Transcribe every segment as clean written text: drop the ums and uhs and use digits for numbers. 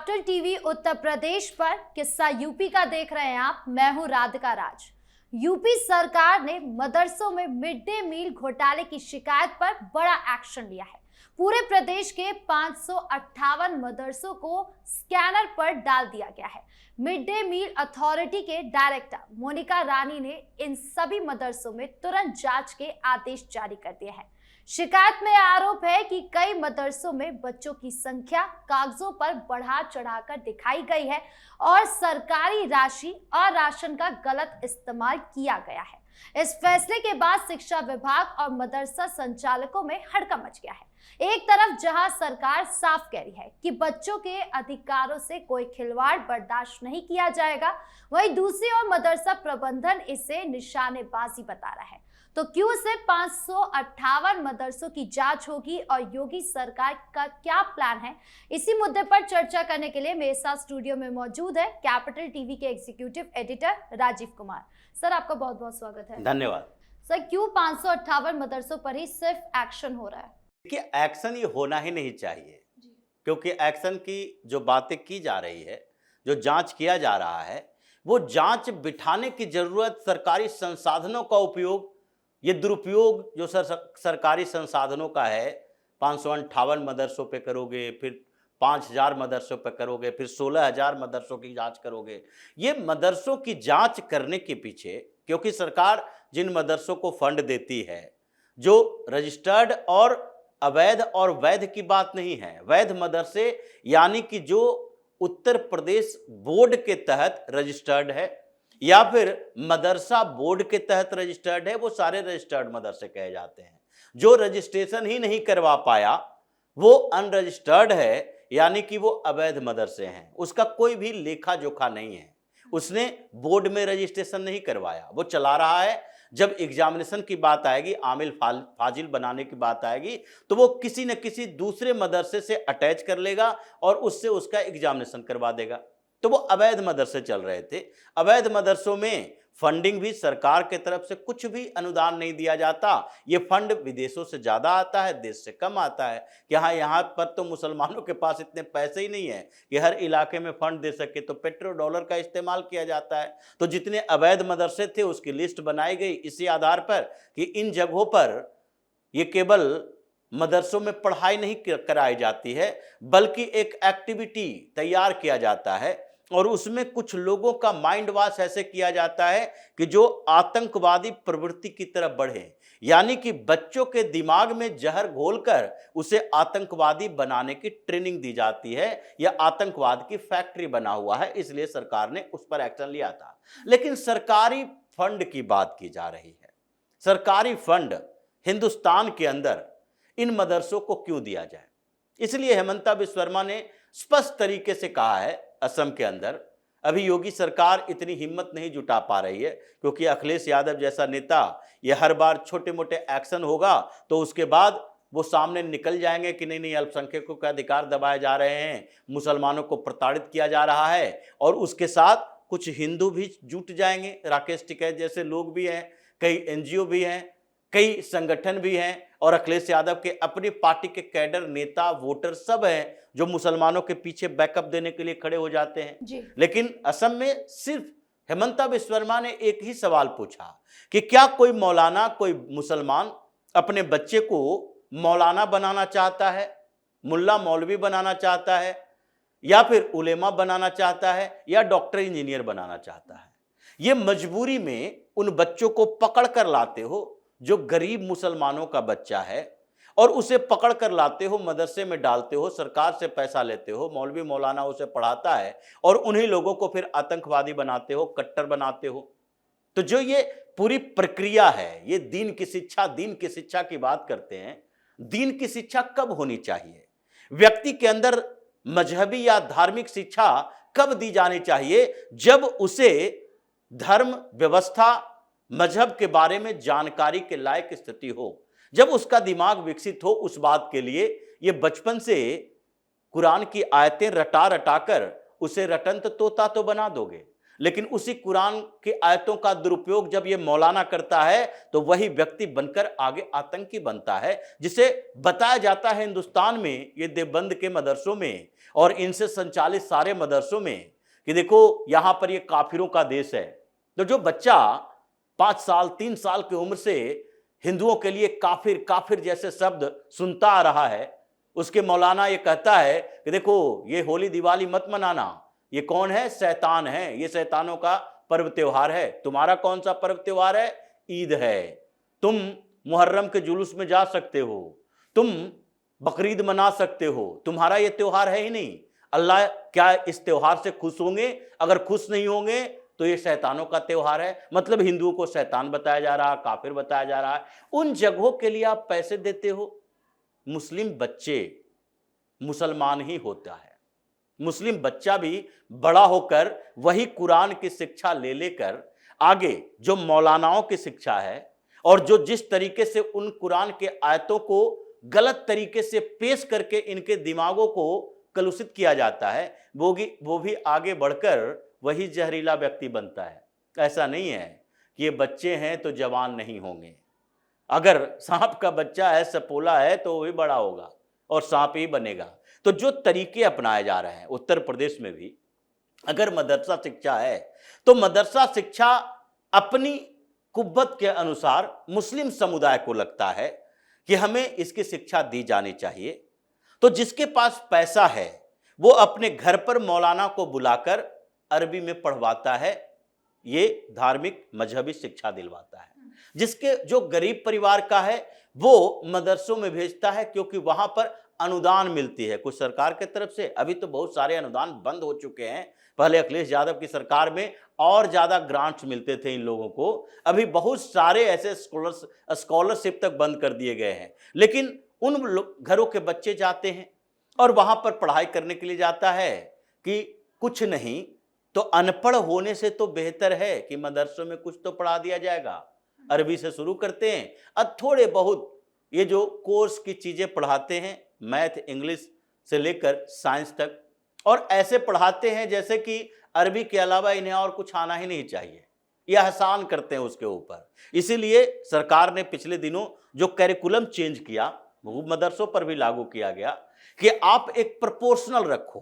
Capital TV Uttar Pradesh पर किस्सा UP का देख रहे हैं आप। मैं हूं राधिका राज। यूपी सरकार ने मदरसों में मिड डे मील घोटाले की शिकायत पर बड़ा एक्शन लिया है। पूरे प्रदेश के 558 मदरसों को स्कैनर पर डाल दिया गया है। मिड डे मील अथॉरिटी के डायरेक्टर मोनिका रानी ने इन सभी मदरसों में तुरंत जांच के आदेश जारी कर दिए हैं। शिकायत में आरोप है कि कई मदरसों में बच्चों की संख्या कागजों पर बढ़ा चढ़ाकर दिखाई गई है और सरकारी राशि और राशन का गलत इस्तेमाल किया गया है। इस फैसले के बाद शिक्षा विभाग और मदरसा संचालकों में हड़कंप मच गया है। एक तरफ जहां सरकार साफ कह रही है कि बच्चों के अधिकारों से कोई खिलवाड़ बर्दाश्त नहीं किया जाएगा, वहीं दूसरी ओर मदरसा प्रबंधन इसे निशानेबाजी बता रहा है। तो क्यों से 558 मदरसों की जांच होगी और योगी सरकार का क्या प्लान है, इसी मुद्दे पर चर्चा करने के लिए मेरे साथ स्टूडियो में मौजूद है कैपिटल टीवी के executive editor Rajiv Kumar. Sir, आपका बहुत बहुत स्वागत है। धन्यवाद। सर, क्यों 558 मदरसों पर ही सिर्फ एक्शन हो रहा है? देखिए, एक्शन ये होना ही नहीं चाहिए, क्योंकि एक्शन की जो बातें की जा रही है, जो जांच किया जा रहा है, वो जांच बिठाने की जरूरत, सरकारी संसाधनों का उपयोग, ये दुरुपयोग जो सरकारी संसाधनों का है, 558 मदरसों पे करोगे, फिर 5000 मदरसों पे करोगे, फिर 16000 मदरसों की जांच करोगे। ये मदरसों की जांच करने के पीछे, क्योंकि सरकार जिन मदरसों को फंड देती है, जो रजिस्टर्ड और अवैध और वैध की बात नहीं है, वैध मदरसे यानी कि जो उत्तर प्रदेश बोर्ड के तहत रजिस्टर्ड है या फिर मदरसा बोर्ड के तहत रजिस्टर्ड है, वो सारे रजिस्टर्ड मदरसे कहे जाते हैं। जो रजिस्ट्रेशन ही नहीं करवा पाया वो अनरजिस्टर्ड है, यानी कि वो अवैध मदरसे हैं। उसका कोई भी लेखा जोखा नहीं है, उसने बोर्ड में रजिस्ट्रेशन नहीं करवाया, वो चला रहा है। जब एग्जामिनेशन की बात आएगी, आमिल फाजिल बनाने की बात आएगी, तो वो किसी न किसी दूसरे मदरसे से अटैच कर लेगा और उससे उसका एग्जामिनेशन करवा देगा। तो वो अवैध मदरसे चल रहे थे। अवैध मदरसों में फंडिंग भी सरकार के तरफ से कुछ भी अनुदान नहीं दिया जाता। ये फंड विदेशों से ज़्यादा आता है, देश से कम आता है। यहाँ पर तो मुसलमानों के पास इतने पैसे ही नहीं है कि हर इलाके में फंड दे सके, तो पेट्रो डॉलर का इस्तेमाल किया जाता है। तो जितने अवैध मदरसे थे उसकी लिस्ट बनाई गई इसी आधार पर कि इन जगहों पर ये केवल मदरसों में पढ़ाई नहीं कराई जाती है, बल्कि एक एक्टिविटी तैयार किया जाता है और उसमें कुछ लोगों का माइंड वॉश ऐसे किया जाता है कि जो आतंकवादी प्रवृत्ति की तरफ बढ़े, यानी कि बच्चों के दिमाग में जहर घोलकर उसे आतंकवादी बनाने की ट्रेनिंग दी जाती है। यह आतंकवाद की फैक्ट्री बना हुआ है, इसलिए सरकार ने उस पर एक्शन लिया था। लेकिन सरकारी फंड की बात की जा रही है। सरकारी फंड हिंदुस्तान के अंदर इन मदरसों को क्यों दिया जाए? इसलिए हेमंता बिस्वा शर्मा ने स्पष्ट तरीके से कहा है, असम के अंदर अभी योगी सरकार इतनी हिम्मत नहीं जुटा पा रही है, क्योंकि अखिलेश यादव जैसा नेता, ये हर बार छोटे मोटे एक्शन होगा तो उसके बाद वो सामने निकल जाएंगे कि नहीं अल्पसंख्यकों के अधिकार दबाए जा रहे हैं, मुसलमानों को प्रताड़ित किया जा रहा है, और उसके साथ कुछ हिंदू भी जुट जाएंगे। राकेश टिकैत जैसे लोग भी हैं, कई NGO भी हैं, कई संगठन भी हैं, और अखिलेश यादव के अपनी पार्टी के कैडर, नेता, वोटर सब हैं जो मुसलमानों के पीछे बैकअप देने के लिए खड़े हो जाते हैं। लेकिन असम में सिर्फ हेमंता बिस्वा शर्मा ने एक ही सवाल पूछा कि क्या कोई मौलाना, कोई मुसलमान अपने बच्चे को मौलाना बनाना चाहता है, मुल्ला मौलवी बनाना चाहता है, या फिर उलेमा बनाना चाहता है, या डॉक्टर इंजीनियर बनाना चाहता है? ये मजबूरी में उन बच्चों को पकड़ कर लाते हो, जो गरीब मुसलमानों का बच्चा है, और उसे पकड़ कर लाते हो, मदरसे में डालते हो, सरकार से पैसा लेते हो, मौलवी मौलाना उसे पढ़ाता है, और उन्हीं लोगों को फिर आतंकवादी बनाते हो, कट्टर बनाते हो। तो जो ये पूरी प्रक्रिया है, ये दीन की शिक्षा की बात करते हैं। दीन की शिक्षा कब होनी चाहिए? व्यक्ति के अंदर मजहबी या धार्मिक शिक्षा कब दी जानी चाहिए? जब उसे धर्म, व्यवस्था, मजहब के बारे में जानकारी के लायक स्थिति हो, जब उसका दिमाग विकसित हो। उस बात के लिए ये बचपन से कुरान की आयतें रटा रटा कर उसे रटंत तोता तो बना दोगे, लेकिन उसी कुरान के आयतों का दुरुपयोग जब ये मौलाना करता है तो वही व्यक्ति बनकर आगे आतंकी बनता है, जिसे बताया जाता है हिंदुस्तान में ये देवबंद के मदरसों में और इनसे संचालित सारे मदरसों में कि देखो यहां पर ये काफिरों का देश है। तो जो बच्चा 5 साल 3 साल की उम्र से हिंदुओं के लिए काफिर काफिर जैसे शब्द सुनता आ रहा है, उसके मौलाना ये कहता है कि देखो ये होली दिवाली मत मनाना, ये कौन है? शैतान है, ये शैतानों का पर्व त्योहार है। तुम्हारा कौन सा पर्व त्योहार है? ईद है। तुम मुहर्रम के जुलूस में जा सकते हो, तुम बकरीद मना सकते हो, तुम्हारा ये त्योहार है ही नहीं। अल्लाह क्या इस त्योहार से खुश होंगे? अगर खुश नहीं होंगे तो ये शैतानों का त्योहार है। मतलब हिंदुओं को शैतान बताया जा रहा है, काफिर बताया जा रहा है। उन जगहों के लिए आप पैसे देते हो। मुस्लिम बच्चे मुसलमान ही होता है। मुस्लिम बच्चा भी बड़ा होकर वही कुरान की शिक्षा ले लेकर आगे जो मौलानाओं की शिक्षा है और जो जिस तरीके से उन कुरान के आयतों को गलत तरीके से पेश करके इनके दिमागों को कलुषित किया जाता है, वो भी आगे बढ़कर वही जहरीला व्यक्ति बनता है। ऐसा नहीं है कि ये बच्चे हैं तो जवान नहीं होंगे। अगर सांप का बच्चा है, सपोला है, तो वो भी बड़ा होगा और सांप ही बनेगा। तो जो तरीके अपनाए जा रहे हैं उत्तर प्रदेश में भी, अगर मदरसा शिक्षा है तो मदरसा शिक्षा अपनी कुव्वत के अनुसार मुस्लिम समुदाय को लगता है कि हमें इसकी शिक्षा दी जानी चाहिए। तो जिसके पास पैसा है वो अपने घर पर मौलाना को बुलाकर अरबी में पढ़वाता है, ये धार्मिक मजहबी शिक्षा दिलवाता है। जिसके जो गरीब परिवार का है वो मदरसों में भेजता है, क्योंकि वहां पर अनुदान मिलती है कुछ सरकार की तरफ से। अभी तो बहुत सारे अनुदान बंद हो चुके हैं, पहले अखिलेश यादव की सरकार में और ज्यादा ग्रांट्स मिलते थे इन लोगों को। अभी बहुत सारे ऐसे स्कॉलरशिप तक बंद कर दिए गए हैं। लेकिन उन घरों के बच्चे जाते हैं और वहां पर पढ़ाई करने के लिए जाता है कि कुछ नहीं तो अनपढ़ होने से तो बेहतर है कि मदरसों में कुछ तो पढ़ा दिया जाएगा। अरबी से शुरू करते हैं और थोड़े बहुत ये जो कोर्स की चीजें पढ़ाते हैं, मैथ इंग्लिश से लेकर साइंस तक, और ऐसे पढ़ाते हैं जैसे कि अरबी के अलावा इन्हें और कुछ आना ही नहीं चाहिए। यह आसान करते हैं उसके ऊपर। इसीलिए सरकार ने पिछले दिनों जो करिकुलम चेंज किया वो मदरसों पर भी लागू किया गया कि आप एक प्रोपोर्शनल रखो,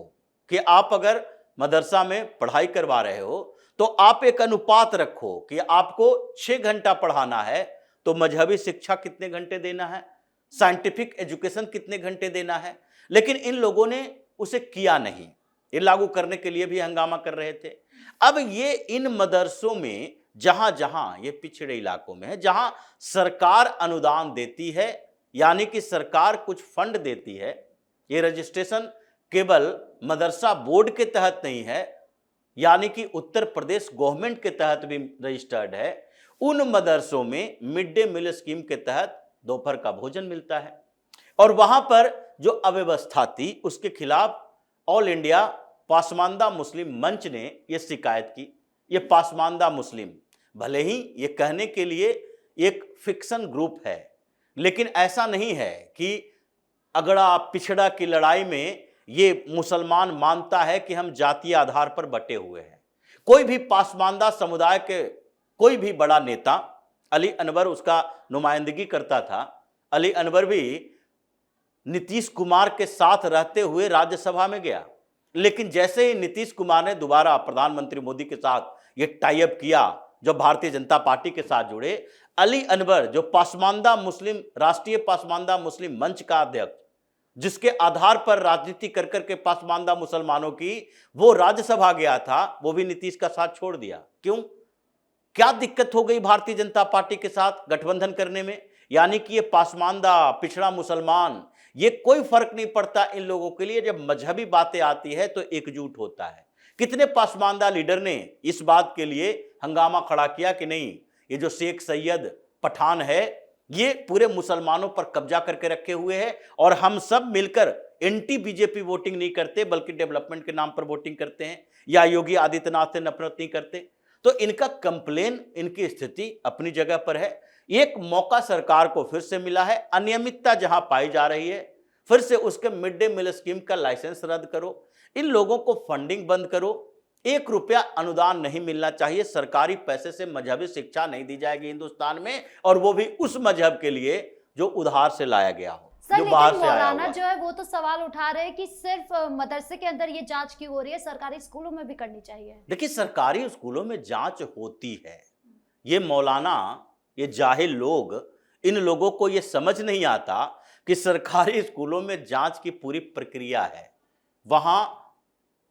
कि आप अगर मदरसा में पढ़ाई करवा रहे हो तो आप एक अनुपात रखो कि आपको 6 घंटा पढ़ाना है तो मजहबी शिक्षा कितने घंटे देना है, साइंटिफिक एजुकेशन कितने घंटे देना है। लेकिन इन लोगों ने उसे किया नहीं, ये लागू करने के लिए भी हंगामा कर रहे थे। अब ये इन मदरसों में जहां जहां ये पिछड़े इलाकों में है, जहां सरकार अनुदान देती है, यानी कि सरकार कुछ फंड देती है, ये रजिस्ट्रेशन केवल मदरसा बोर्ड के तहत नहीं है, यानी कि उत्तर प्रदेश गवर्नमेंट के तहत भी रजिस्टर्ड है। उन मदरसों में मिड डे मील स्कीम के तहत दोपहर का भोजन मिलता है और वहां पर जो अव्यवस्था थी उसके खिलाफ ऑल इंडिया पासमानदा मुस्लिम मंच ने यह शिकायत की। ये पासमानदा मुस्लिम भले ही ये कहने के लिए एक फिक्शन ग्रुप है, लेकिन ऐसा नहीं है कि अगड़ा पिछड़ा की लड़ाई में ये मुसलमान मानता है कि हम जातीय आधार पर बटे हुए हैं। कोई भी पासमानदा समुदाय के कोई भी बड़ा नेता, अली अनवर उसका नुमाइंदगी करता था, अली अनवर भी नीतीश कुमार के साथ रहते हुए राज्यसभा में गया। लेकिन जैसे ही नीतीश कुमार ने दोबारा प्रधानमंत्री मोदी के साथ ये टाई अप किया, जो भारतीय जनता पार्टी के साथ जुड़े, अली अनवर जो पासमानदा मुस्लिम राष्ट्रीय पासमानदा मुस्लिम मंच का अध्यक्ष, जिसके आधार पर राजनीति कर करके पासमानदा मुसलमानों की वो राज्यसभा गया था, वो भी नीतीश का साथ छोड़ दिया। क्यों? क्या दिक्कत हो गई भारतीय जनता पार्टी के साथ गठबंधन करने में? यानी कि ये पासमानदा पिछड़ा मुसलमान, ये कोई फर्क नहीं पड़ता इन लोगों के लिए। जब मजहबी बातें आती है तो एकजुट होता है। कितने पासमानदा लीडर ने इस बात के लिए हंगामा खड़ा किया कि नहीं, ये जो शेख सैयद पठान है ये पूरे मुसलमानों पर कब्जा करके रखे हुए हैं और हम सब मिलकर एंटी बीजेपी वोटिंग नहीं करते बल्कि डेवलपमेंट के नाम पर वोटिंग करते हैं, या योगी आदित्यनाथ से नफरत नहीं करते। तो इनका कंप्लेन, इनकी स्थिति अपनी जगह पर है। एक मौका सरकार को फिर से मिला है, अनियमितता जहां पाई जा रही है फिर से उसके मिड डे मील स्कीम का लाइसेंस रद्द करो, इन लोगों को फंडिंग बंद करो, 1 रुपया अनुदान नहीं मिलना चाहिए। सरकारी पैसे से मजहबी शिक्षा नहीं दी जाएगी हिंदुस्तान में, और वो भी उस मजहब के लिए जो उधार से लाया गया हो, सर, जो लेकिन बाहर से आया मौलाना हुआ। जो है वो तो सवाल उठा रहे हैं कि सिर्फ मदरसे के अंदर ये जांच क्यों हो रही है, सरकारी स्कूलों में भी करनी चाहिए। देखिए, सरकारी स्कूलों में जांच होती है। ये मौलाना, ये जाहिल लोग, इन लोगों को ये समझ नहीं आता कि सरकारी स्कूलों में जांच की पूरी प्रक्रिया है। वहां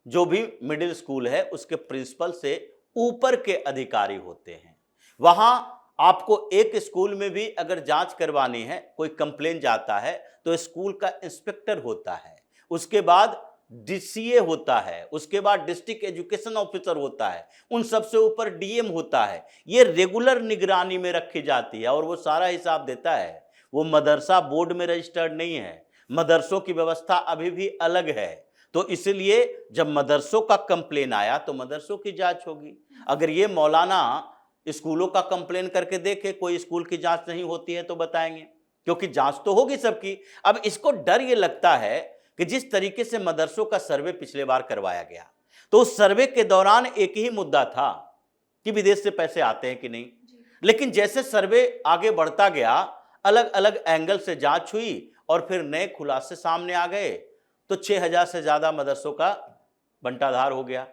जो भी मिडिल स्कूल है उसके प्रिंसिपल से ऊपर के अधिकारी होते हैं। वहां आपको एक स्कूल में भी अगर जांच करवानी है, कोई कंप्लेन जाता है, तो स्कूल का इंस्पेक्टर होता है, उसके बाद डीसीए होता है, उसके बाद डिस्ट्रिक्ट एजुकेशन ऑफिसर होता है, उन सबसे ऊपर डीएम होता है। ये रेगुलर निगरानी में रखी जाती है और वो सारा हिसाब देता है। वो मदरसा बोर्ड में रजिस्टर्ड नहीं है, मदरसों की व्यवस्था अभी भी अलग है। तो इसलिए जब मदरसों का कंप्लेन आया तो मदरसों की जांच होगी। अगर ये मौलाना स्कूलों का कंप्लेन करके देखे कोई स्कूल की जांच नहीं होती है तो बताएंगे, क्योंकि जांच तो होगी सबकी। अब इसको डर ये लगता है कि जिस तरीके से मदरसों का सर्वे पिछले बार करवाया गया, तो उस सर्वे के दौरान एक ही मुद्दा था कि विदेश से पैसे आते हैं कि नहीं। लेकिन जैसे सर्वे आगे बढ़ता गया, अलग अलग एंगल से जांच हुई और फिर नए खुलासे सामने आ गए, तो 6000 से ज्यादा मदरसों का बंटाधार हो गया।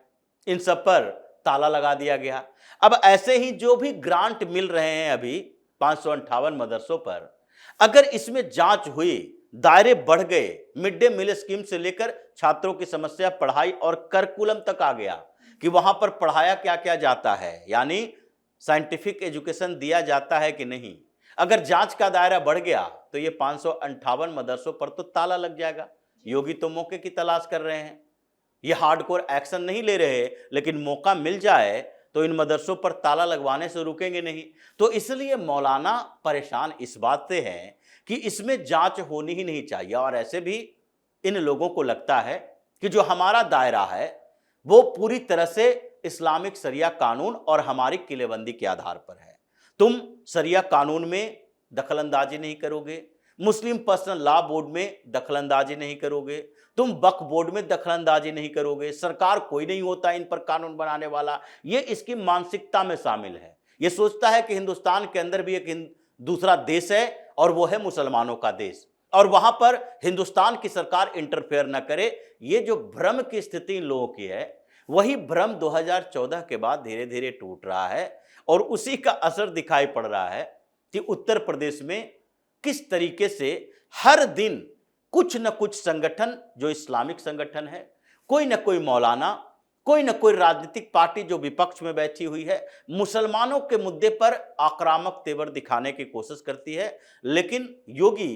इन सब पर ताला लगा दिया गया। अब ऐसे ही जो भी ग्रांट मिल रहे हैं अभी 558 मदरसों पर, अगर इसमें जांच हुई, दायरे बढ़ गए, मिड डे मील स्कीम से लेकर छात्रों की समस्या, पढ़ाई और करिकुलम तक आ गया कि वहां पर पढ़ाया क्या क्या जाता है, यानी साइंटिफिक एजुकेशन दिया जाता है कि नहीं। अगर जांच का दायरा बढ़ गया तो ये 558 मदरसों पर तो ताला लग जाएगा। योगी तो मौके की तलाश कर रहे हैं, ये हार्डकोर एक्शन नहीं ले रहे, लेकिन मौका मिल जाए तो इन मदरसों पर ताला लगवाने से रुकेंगे नहीं। तो इसलिए मौलाना परेशान इस बात से हैं कि इसमें जांच होनी ही नहीं चाहिए। और ऐसे भी इन लोगों को लगता है कि जो हमारा दायरा है वो पूरी तरह से इस्लामिक शरिया कानून और हमारी किलेबंदी के आधार पर है। तुम शरिया कानून में दखलंदाजी नहीं करोगे, मुस्लिम पर्सनल लॉ बोर्ड में दखलंदाजी नहीं करोगे, तुम वक्फ बोर्ड में दखलंदाजी नहीं करोगे, सरकार कोई नहीं होता इन पर कानून बनाने वाला। ये इसकी मानसिकता में शामिल है। ये सोचता है कि हिंदुस्तान के अंदर भी एक दूसरा देश है और वो है मुसलमानों का देश, और वहां पर हिंदुस्तान की सरकार इंटरफेयर न करे। ये जो भ्रम की स्थिति इन लोगों की है, वही भ्रम 2014 के बाद धीरे धीरे टूट रहा है और उसी का असर दिखाई पड़ रहा है कि उत्तर प्रदेश में किस तरीके से हर दिन कुछ न कुछ संगठन जो इस्लामिक संगठन है, कोई न कोई मौलाना, कोई न कोई राजनीतिक पार्टी जो विपक्ष में बैठी हुई है, मुसलमानों के मुद्दे पर आक्रामक तेवर दिखाने की कोशिश करती है। लेकिन योगी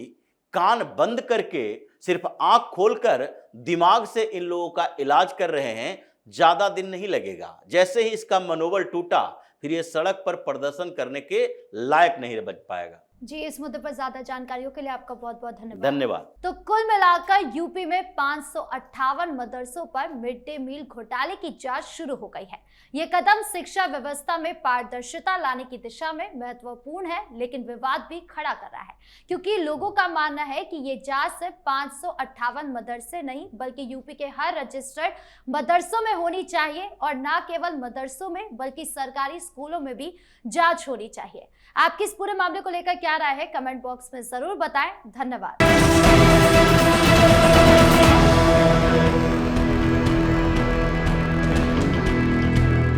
कान बंद करके सिर्फ आंख खोलकर दिमाग से इन लोगों का इलाज कर रहे हैं। ज्यादा दिन नहीं लगेगा, जैसे ही इसका मनोबल टूटा फिर ये सड़क पर प्रदर्शन करने के लायक नहीं बच पाएगा। जी, इस मुद्दे पर ज्यादा जानकारियों के लिए आपका बहुत बहुत धन्यवाद। धन्यवाद। तो कुल मिलाकर यूपी में 558 मदरसों पर मिड डे मील घोटाले की जांच शुरू हो गई है। ये कदम शिक्षा व्यवस्था में पारदर्शिता लाने की दिशा में महत्वपूर्ण है, लेकिन विवाद भी खड़ा कर रहा है, क्योंकि लोगों का मानना है कि ये जांच सिर्फ 558 मदरसे नहीं बल्कि यूपी के हर रजिस्टर्ड मदरसों में होनी चाहिए, और न केवल मदरसों में बल्कि सरकारी स्कूलों में भी जांच होनी चाहिए। आपकी इस पूरे मामले को लेकर क्या राय है, कमेंट बॉक्स में जरूर बताएं। धन्यवाद।